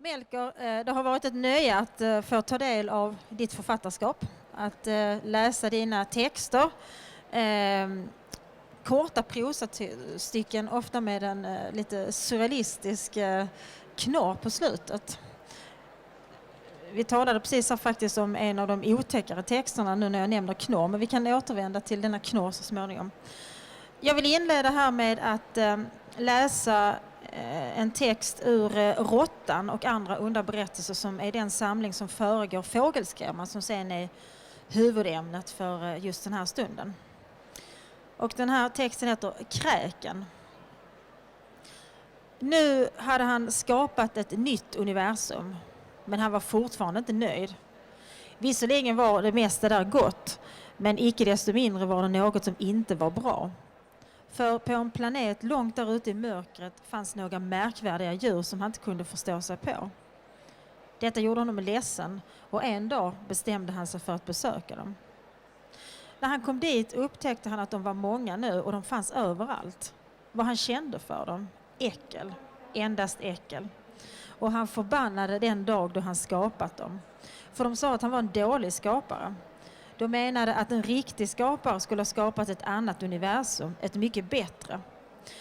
Melker, det har varit ett nöje att få ta del av ditt författarskap, att läsa dina texter, korta prosastycken, ofta med en lite surrealistisk knorr på slutet. Vi talade precis här faktiskt om en av de otäckare texterna nu när jag nämner knorr, men vi kan återvända till denna knorr så småningom. Jag vill inleda här med att läsa en text ur Råttan och andra underberättelser, som är den samling som föregår Fågelskrämman, som sen är huvudämnet för just den här stunden. Och den här texten heter Kräken. Nu hade han skapat ett nytt universum, men han var fortfarande inte nöjd. Visserligen var det mesta där gott, men icke desto mindre var det något som inte var bra. För på en planet långt där ute i mörkret fanns några märkvärdiga djur som han inte kunde förstå sig på. Detta gjorde honom ledsen, och en dag bestämde han sig för att besöka dem. När han kom dit upptäckte han att de var många nu, och de fanns överallt. Vad han kände för dem? Äckel. Endast äckel. Och han förbannade den dag då han skapat dem. För de sa att han var en dålig skapare. De menade att en riktig skapare skulle ha skapat ett annat universum, ett mycket bättre.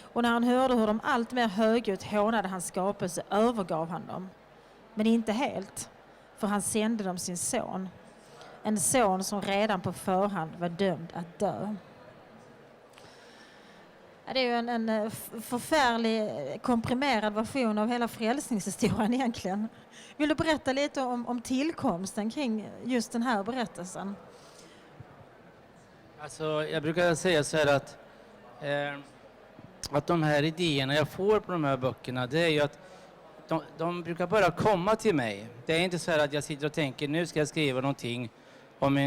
Och när han hörde hur de allt mer högljutt hånade hans skapelse övergav han dem. Men inte helt, för han sände dem sin son. En son som redan på förhand var dömd att dö. Det är ju en förfärlig komprimerad version av hela frälsningshistorien egentligen. Vill du berätta lite om tillkomsten kring just den här berättelsen? Alltså, jag brukar säga så här att de här idéerna jag får på de här böckerna, det är ju att de brukar bara komma till mig. Det är inte så här att jag sitter och tänker nu ska jag skriva någonting om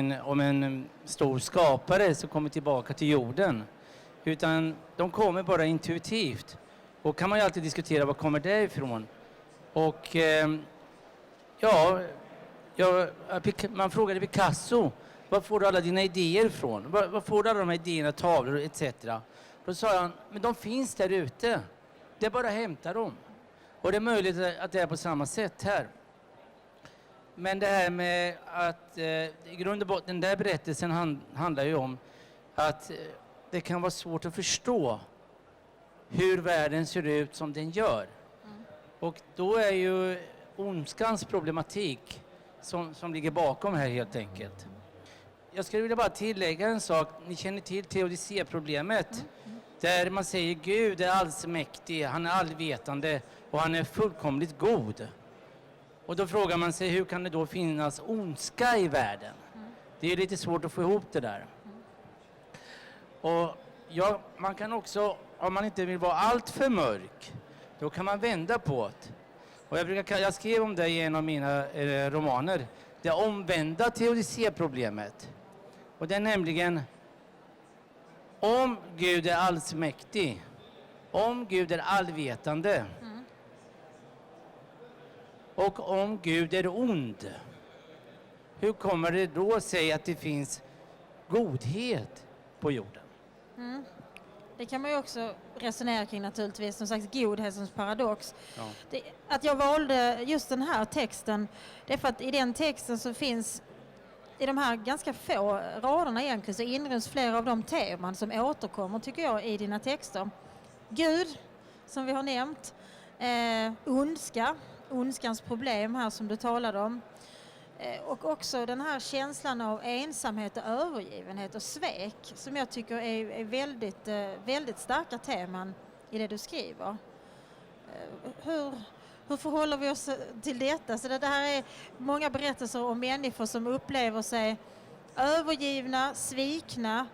en stor skapare som kommer tillbaka till jorden. Utan de kommer bara intuitivt. Och kan man ju alltid diskutera vad kommer det ifrån. Och man frågade Picasso, var får du alla dina idéer ifrån? Var får du alla de här idéerna, tavlor etc. Då sa han, men de finns där ute. Det är bara att hämta dem. Och det är möjligt att det är på samma sätt här. Men det här med att i grund och botten, den där berättelsen handlar ju om att det kan vara svårt att förstå hur världen ser ut som den gör. Och då är ju ondskans problematik som ligger bakom här helt enkelt. Jag skulle vilja bara tillägga en sak. Ni känner till teodicéproblemet. Där man säger Gud är allsmäktig, han är allvetande och han är fullkomligt god. Och då frågar man sig, hur kan det då finnas ondska i världen? Det är lite svårt att få ihop det där. Och man kan också, om man inte vill vara allt för mörk, då kan man vända på det. Och jag skrev om det i en av mina romaner. Det omvända teodicéproblemet. Och det är nämligen, om Gud är allsmäktig, om Gud är allvetande och om Gud är ond, hur kommer det då sig att det finns godhet på jorden? Det kan man ju också resonera kring naturligtvis, som sagt godhetens paradox. Ja. Att jag valde just den här texten, det är för att i den texten så finns, i de här ganska få raderna egentligen, så inryms flera av de teman som återkommer tycker jag i dina texter. Gud, som vi har nämnt, ondskans problem här som du talade om. Och också den här känslan av ensamhet och övergivenhet och svek som jag tycker är väldigt, väldigt starka teman i det du skriver. Hur förhåller vi oss till detta? Så det här är många berättelser om människor som upplever sig övergivna, svikna.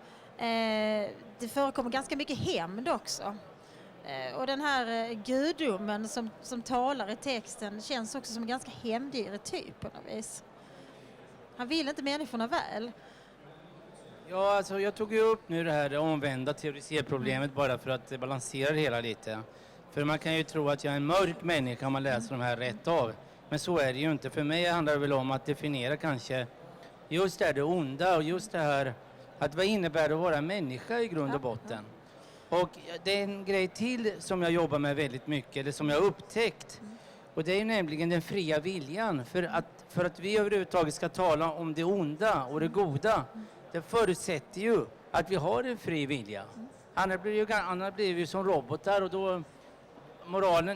Det förekommer ganska mycket hämnd också. Och den här gudomen som talar i texten känns också som en ganska hämndgirig typ på något vis. Han vill inte människorna väl. Ja, alltså jag tog ju upp nu det här omvända teodicéproblemet bara för att balansera det hela lite. För man kan ju tro att jag är en mörk människa om man läser de här rätt av. Men så är det ju inte. För mig handlar det väl om att definiera kanske just det onda och just det här att vad innebär det att vara människa i grund och botten. Och det är en grej till som jag jobbar med väldigt mycket, eller som jag har upptäckt. Och det är ju nämligen den fria viljan. För att vi överhuvudtaget ska tala om det onda och det goda, det förutsätter ju att vi har en fri vilja. Annars blir vi ju som robotar, och då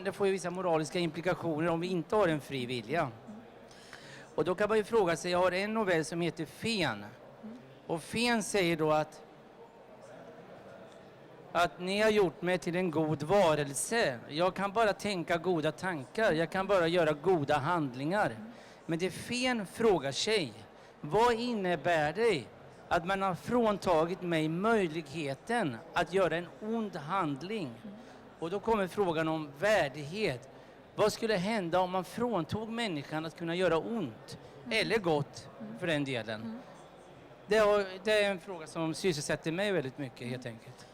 det får ju vissa moraliska implikationer om vi inte har en fri vilja. Och då kan man ju fråga sig, jag har en novell som heter Fen. Och Fen säger då att ni har gjort mig till en god varelse. Jag kan bara tänka goda tankar. Jag kan bara göra goda handlingar. Men det Fen frågar sig, vad innebär det att man har fråntagit mig möjligheten att göra en ond handling? Och då kommer frågan om värdighet. Vad skulle hända om man fråntog människan att kunna göra ont? Eller gott, för den delen. Det är en fråga som sysselsätter mig väldigt mycket, helt enkelt.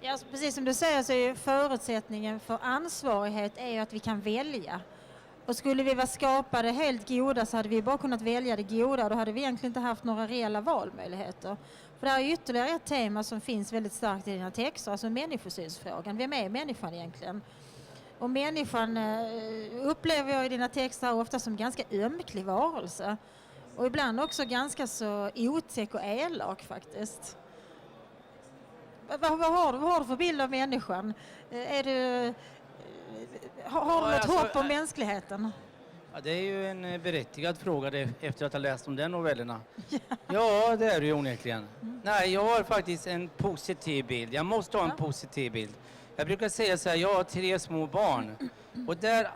Ja, precis som du säger så är ju förutsättningen för ansvarighet är ju att vi kan välja. Och skulle vi vara skapade helt goda så hade vi bara kunnat välja det goda. Då hade vi egentligen inte haft några reella valmöjligheter. För det här är ytterligare ett tema som finns väldigt starkt i dina texter, alltså människosynsfrågan. Vem är människan egentligen? Och människan upplever jag i dina texter ofta som ganska ömklig varelse. Och ibland också ganska så otäck och elak faktiskt. Vad har du för bild av människan? Har du något hopp om mänskligheten? Ja, det är ju en berättigad fråga efter att ha läst om den novellerna. Ja, det är det ju onekligen. Nej, jag har faktiskt en positiv bild. Jag måste ha en positiv bild. Jag brukar säga så här, jag har 3 små barn. Och där,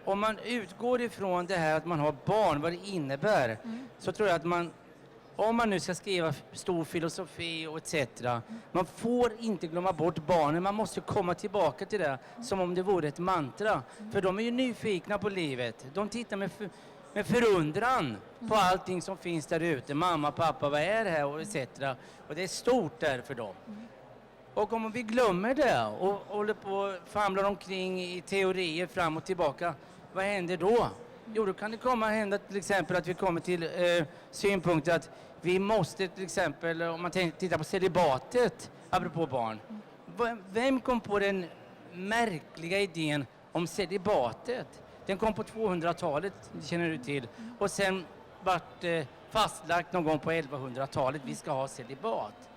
om man utgår ifrån det här att man har barn, vad det innebär, så tror jag att om man nu ska skriva stor filosofi och etc. Man får inte glömma bort barnen. Man måste komma tillbaka till det som om det vore ett mantra. För de är ju nyfikna på livet. De tittar med förundran på allting som finns där ute. Mamma, pappa, vad är det här? Och etc. Och det är stort där för dem. Och om vi glömmer det och håller på och famlar omkring i teorier fram och tillbaka, vad händer då? Jo, då kan det hända till exempel att vi kommer till synpunkter att vi måste till exempel, om man tittar på celibatet, apropå barn. Vem kom på den märkliga idén om celibatet? Den kom på 200-talet, det känner du till. Och sen vart fastlagt någon gång på 1100-talet, vi ska ha celibat.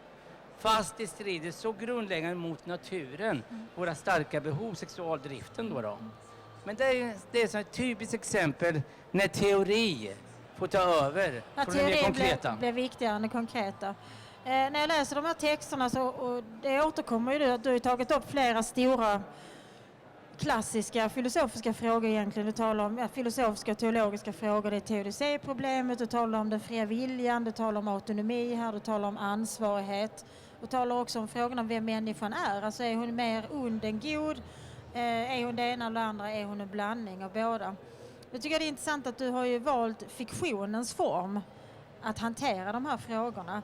Fast det strider så grundläggande mot naturen, våra starka behov, sexualdriften då. Men det är ett typiskt exempel när teori får ta över från det mer konkreta. Blir viktigare än det konkreta. När jag läser de här texterna så och det återkommer ju att du har tagit upp flera stora klassiska filosofiska frågor egentligen. Du talar om filosofiska och teologiska frågor. Det är teodicéproblemet, du talar om den fria viljan, du talar om autonomi här, du talar om ansvarighet. Du talar också om frågan om vem människan är. Alltså är hon mer ond än god? Är hon det ena eller det andra? Är hon en blandning av båda? Jag tycker det är intressant att du har ju valt fiktionens form att hantera de här frågorna.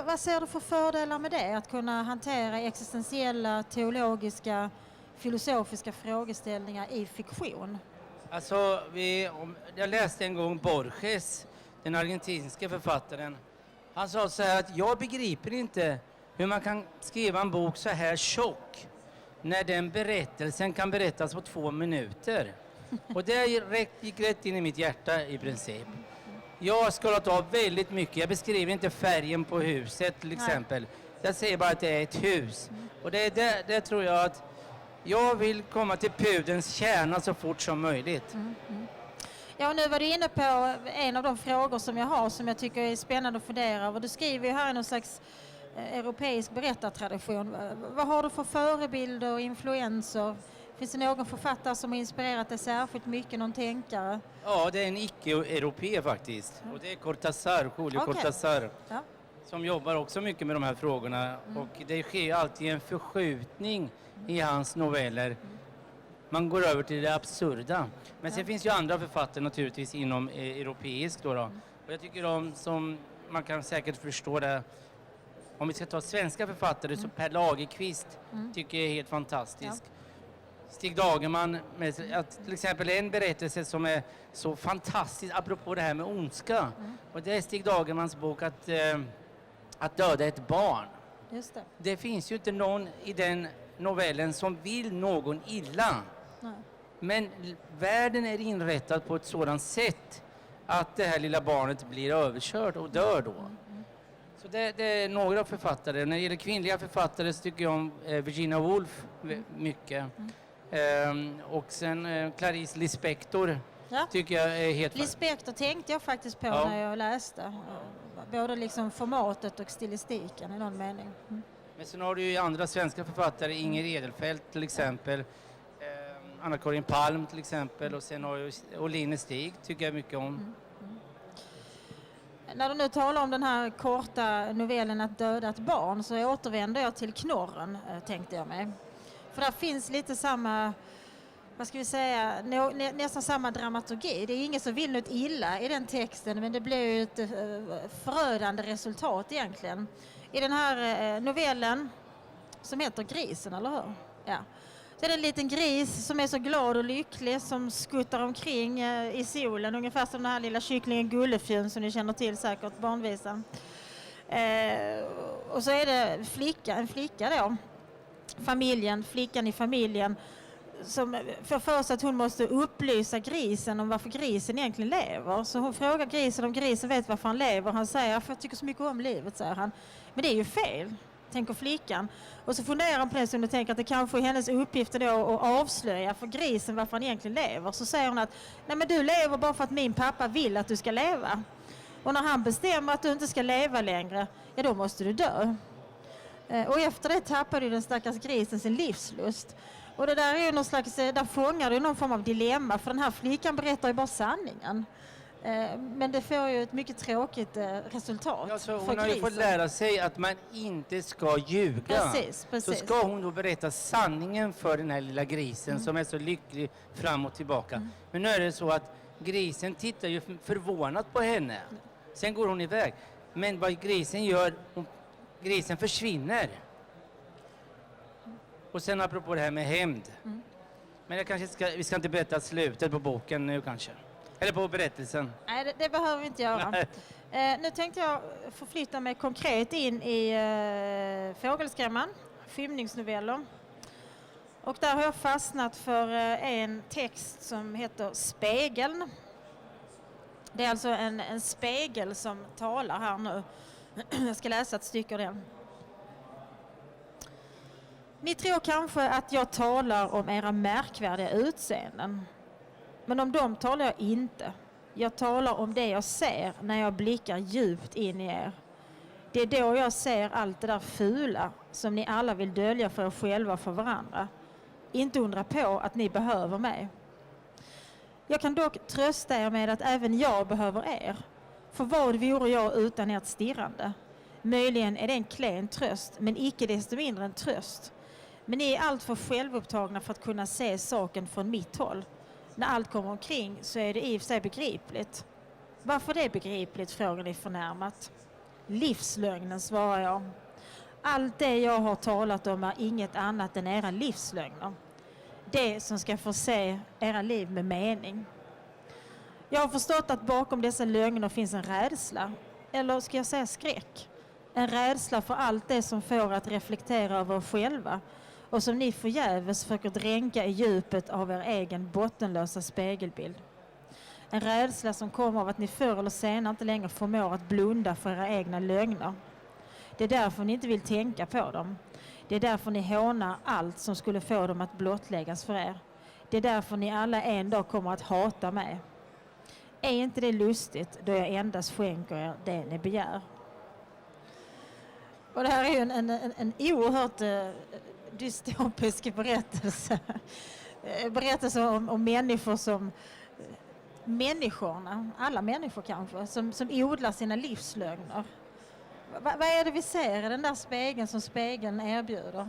Vad ser du för fördelar med det? Att kunna hantera existentiella, teologiska, filosofiska frågeställningar i fiktion? Alltså, jag läste en gång Borges, den argentinska författaren. Han sa så här att jag begriper inte hur man kan skriva en bok så här tjock när den berättelsen kan berättas på 2 minuter. Och det gick rätt in i mitt hjärta i princip. Jag har skalat av väldigt mycket. Jag beskriver inte färgen på huset till exempel. Jag säger bara att det är ett hus. Och det tror jag att jag vill komma till pudelns kärna så fort som möjligt. Ja, nu var du inne på en av de frågor som jag har som jag tycker är spännande att fundera över. Du skriver ju här i någon slags europeisk berättartradition. Vad har du för förebilder och influenser? Finns det någon författare som har inspirerat dig särskilt mycket, någon tänkare? Ja, det är en icke-europé faktiskt. Och det är Cortázar, Julio Cortázar. Ja. Som jobbar också mycket med de här frågorna. Och det sker alltid en förskjutning i hans noveller. Man går över till det absurda. Men sen finns ju andra författare naturligtvis inom europeiskt då. Och jag tycker de som man kan säkert förstå det. Om vi ska ta svenska författare så Per Lagerkvist tycker jag är helt fantastisk. Ja. Stig Dagerman med att till exempel en berättelse som är så fantastisk apropå det här med ondska. Och det är Stig Dagermans bok att döda ett barn. Just det. Det finns ju inte någon i den novellen som vill någon illa. Nej. Men världen är inrättad på ett sådant sätt att det här lilla barnet blir överkört och dör då. Så det är några författare. När det gäller kvinnliga författare så tycker jag om Virginia Woolf mycket. Och sen Clarice Lispector tycker jag är helt... Lispector tänkte jag faktiskt på när jag läste. Både liksom formatet och stilistiken i någon mening. Men sen har du ju andra svenska författare, Inger Edelfelt till exempel. Anna-Karin Palm till exempel. Och sen har ju Line Stig tycker jag mycket om. När du nu talar om den här korta novellen Att döda ett barn så återvänder jag till Knorren, tänkte jag mig. För där finns lite samma, vad ska vi säga, nästan samma dramaturgi. Det är ingen som vill något illa i den texten, men det blir ju ett förödande resultat egentligen. I den här novellen, som heter Grisen, eller hur? Ja. Så är det en liten gris som är så glad och lycklig som skuttar omkring i solen. Ungefär som den här lilla kycklingen Gullefjun som ni känner till säkert, barnvisan. Och så är det en flicka då. Flickan i familjen som får för sig att hon måste upplysa grisen om varför grisen egentligen lever. Så hon frågar grisen om grisen vet varför han lever. Han säger, för jag tycker så mycket om livet, säger han. Men det är ju fel, tänker flickan. Och så funderar hon på det och tänker att det kanske är hennes uppgift då att avslöja för grisen varför han egentligen lever. Så säger hon att nej, men du lever bara för att min pappa vill att du ska leva. Och när han bestämmer att du inte ska leva längre, ja då måste du dö. Och efter det tappar ju den stackars grisen sin livslust. Och det där är ju någon slags, där fångar du någon form av dilemma, för den här flickan berättar ju bara sanningen. Men det får ju ett mycket tråkigt resultat. Ja, så för hon har ju grisen. fått lära sig att man inte ska ljuga. Precis. Så ska hon då berätta sanningen för den här lilla grisen som är så lycklig fram och tillbaka. Men nu är det så att grisen tittar ju förvånat på henne. Sen går hon iväg. Men vad grisen gör, grisen försvinner. Och sen apropå det här med hämnd. Men vi ska inte berätta slutet på boken nu kanske. Eller på berättelsen. Nej, det behöver vi inte göra. Nu tänkte jag förflytta mig konkret in i Fågelskrämman, skymningsnoveller. Och där har jag fastnat för en text som heter Spegeln. Det är alltså en spegel som talar här nu. Jag ska läsa ett stycke av den. Ni tror kanske att jag talar om era märkvärdiga utseenden. Men om dem talar jag inte. Jag talar om det jag ser när jag blickar djupt in i er. Det är då jag ser allt det där fula som ni alla vill dölja för er själva och för varandra. Inte undra på att ni behöver mig. Jag kan dock trösta er med att även jag behöver er. För vad vore jag utan ert stirrande? Möjligen är det en klen tröst, men icke desto mindre en tröst. Men ni är allt för självupptagna för att kunna se saken från mitt håll. När allt kommer omkring så är det i och för sig begripligt. Varför det är begripligt, frågar ni förnärmat. Livslögnen, svarar jag. Allt det jag har talat om är inget annat än era livslögner. Det som ska förse era liv med mening. Jag har förstått att bakom dessa lögner finns en rädsla. Eller ska jag säga skräck? En rädsla för allt det som får att reflektera över er själva. Och som ni förgäves försöker dränka i djupet av er egen bottenlösa spegelbild. En rädsla som kommer av att ni förr eller senare inte längre förmår att blunda för era egna lögner. Det är därför ni inte vill tänka på dem. Det är därför ni hånar allt som skulle få dem att blottläggas för er. Det är därför ni alla en dag kommer att hata mig. Är inte det lustigt då jag endast skänker er det ni begär? Och det här är ju en oerhört dystopisk berättelse. Berättelse om människor som människorna, alla människor kanske, som odlar sina livslögner. Vad är det vi ser i den där spegeln som spegeln erbjuder?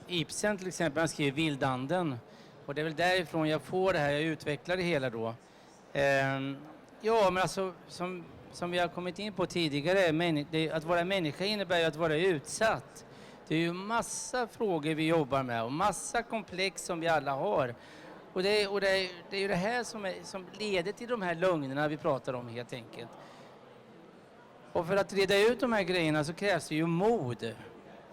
Ibsen till exempel, han skriver Vildanden. Och det är väl därifrån jag får det här, jag utvecklar det hela då. Ja, men alltså som vi har kommit in på tidigare, att vara människa innebär ju att vara utsatt. Det är ju massa frågor vi jobbar med och massa komplex som vi alla har. Och det är ju det här som leder till de här lögnerna vi pratar om helt enkelt. Och för att reda ut de här grejerna så krävs det ju mod.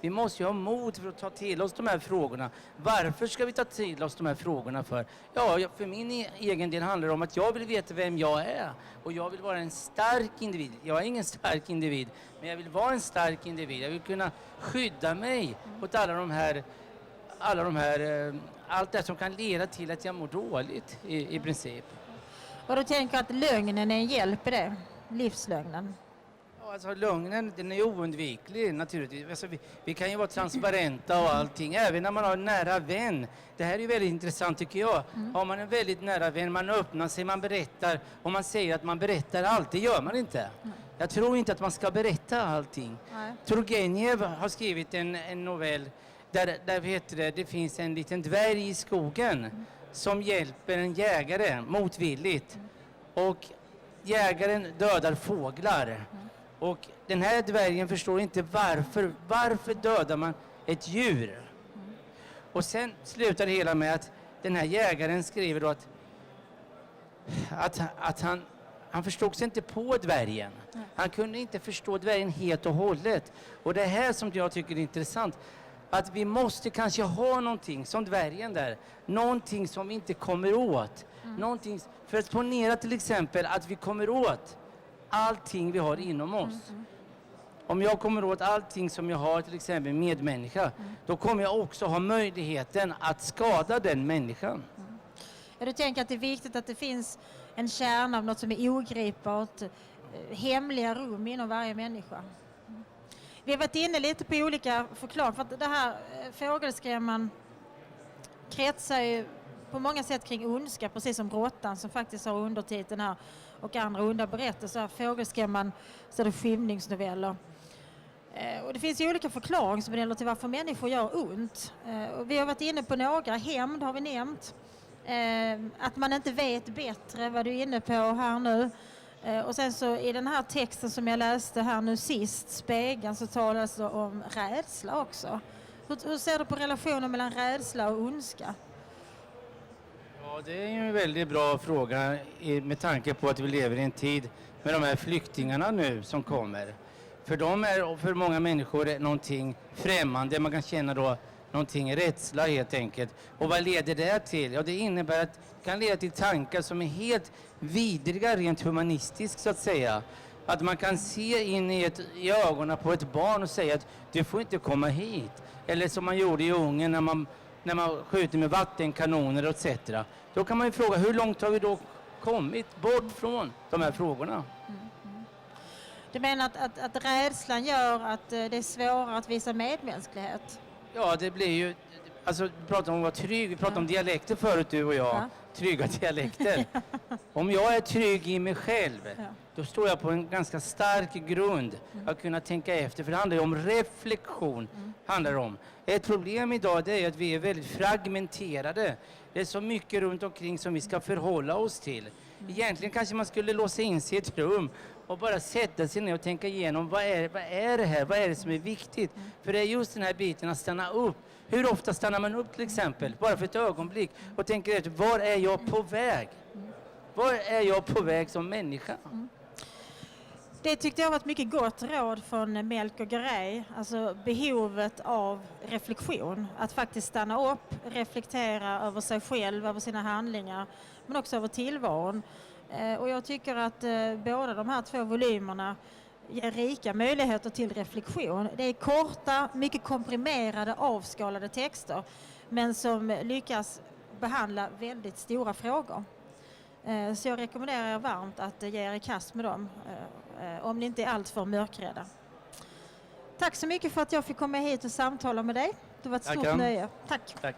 Vi måste ju ha mod för att ta till oss de här frågorna. Varför ska vi ta till oss de här frågorna för? Ja, för min egen del handlar det om att jag vill veta vem jag är. Och jag vill vara en stark individ. Jag är ingen stark individ, men jag vill vara en stark individ. Jag vill kunna skydda mig mot allt det som kan leda till att jag mår dåligt i princip. Och du tänker att lögnen är en hjälp i det? Livslögnen? Ja, alltså lögnen, den är oundviklig naturligtvis. Alltså, vi kan ju vara transparenta och allting, även när man har en nära vän. Det här är ju väldigt intressant tycker jag. Har man en väldigt nära vän, man öppnar sig, man berättar och man säger att man berättar allt, det gör man inte. Jag tror inte att man ska berätta allting. Turgenev har skrivit en novell där heter det finns en liten dvärg i skogen som hjälper en jägare motvilligt. Och jägaren dödar fåglar. Och den här dvärgen förstår inte varför dödar man ett djur. Och sen slutar det hela med att den här jägaren skriver då att han förstod sig inte på dvärgen. Han kunde inte förstå dvärgen helt och hållet. Och det här som jag tycker är intressant, att vi måste kanske ha någonting som dvärgen där, någonting som vi inte kommer åt. Någonting, för att ponera till exempel att vi kommer åt allting vi har inom oss. Om jag kommer åt allting som jag har, till exempel medmänniska, då kommer jag också ha möjligheten att skada den människan. Ja, du tänker att det är viktigt att det finns en kärna av något som är ogripbart, hemliga rum inom varje människa. Vi har varit inne lite på olika förklaringar, för att det här fågelskrämman kretsar ju på många sätt kring ondska, precis som Råttan som faktiskt har undertiteln här och andra onda berättelser. Fågelskrämman, så är det skymningsnoveller. Och det finns ju olika förklaringsmodeller till varför människor gör ont. Och vi har varit inne på några. Hämnd har vi nämnt. Att man inte vet bättre, vad du är inne på här nu. Och sen så i den här texten som jag läste här nu sist, Spegeln, så talas det om rädsla också. Hur ser du på relationen mellan rädsla och ondska? Ja, det är ju en väldigt bra fråga med tanke på att vi lever i en tid med de här flyktingarna nu som kommer. För dem är, och för många människor är någonting främmande, man kan känna då någonting rädsla helt enkelt. Och vad leder det till? Ja, det innebär att det kan leda till tankar som är helt vidriga rent humanistiskt så att säga. Att man kan se in i ögonen på ett barn och säga att du får inte komma hit. Eller som man gjorde i Ungern när man skjuter med vattenkanoner etc. Då kan man ju fråga, hur långt har vi då kommit bort från de här frågorna? Du menar att rädslan gör att det är svårare att visa medmänsklighet? Ja, det blir ju... Alltså, vi pratade om att vara trygg. Vi pratade om dialekter förut, du och jag. Ja. Trygga dialekter. Om jag är trygg i mig själv, då står jag på en ganska stark grund att kunna tänka efter. För det handlar ju om reflektion. Handlar det om. Ett problem idag det är att vi är väldigt fragmenterade. Det är så mycket runt omkring som vi ska förhålla oss till. Egentligen kanske man skulle låsa in sig i ett rum och bara sätta sig ner och tänka igenom vad är det här? Vad är det som är viktigt? För det är just den här biten att stanna upp. Hur ofta stannar man upp till exempel? Bara för ett ögonblick och tänker efter, var är jag på väg? Var är jag på väg som människa? Det tyckte jag var ett mycket gott råd från Melker Garay. Alltså behovet av reflektion. Att faktiskt stanna upp, reflektera över sig själv, över sina handlingar. Men också över tillvaron. Och jag tycker att båda de här 2 volymerna ger rika möjligheter till reflektion. Det är korta, mycket komprimerade, avskalade texter. Men som lyckas behandla väldigt stora frågor. Så jag rekommenderar er varmt att ge er i kast med dem. Om ni inte är allt för mörkrädda. Tack så mycket för att jag fick komma hit och samtala med dig. Det var ett stort nöje. Tack. Tack.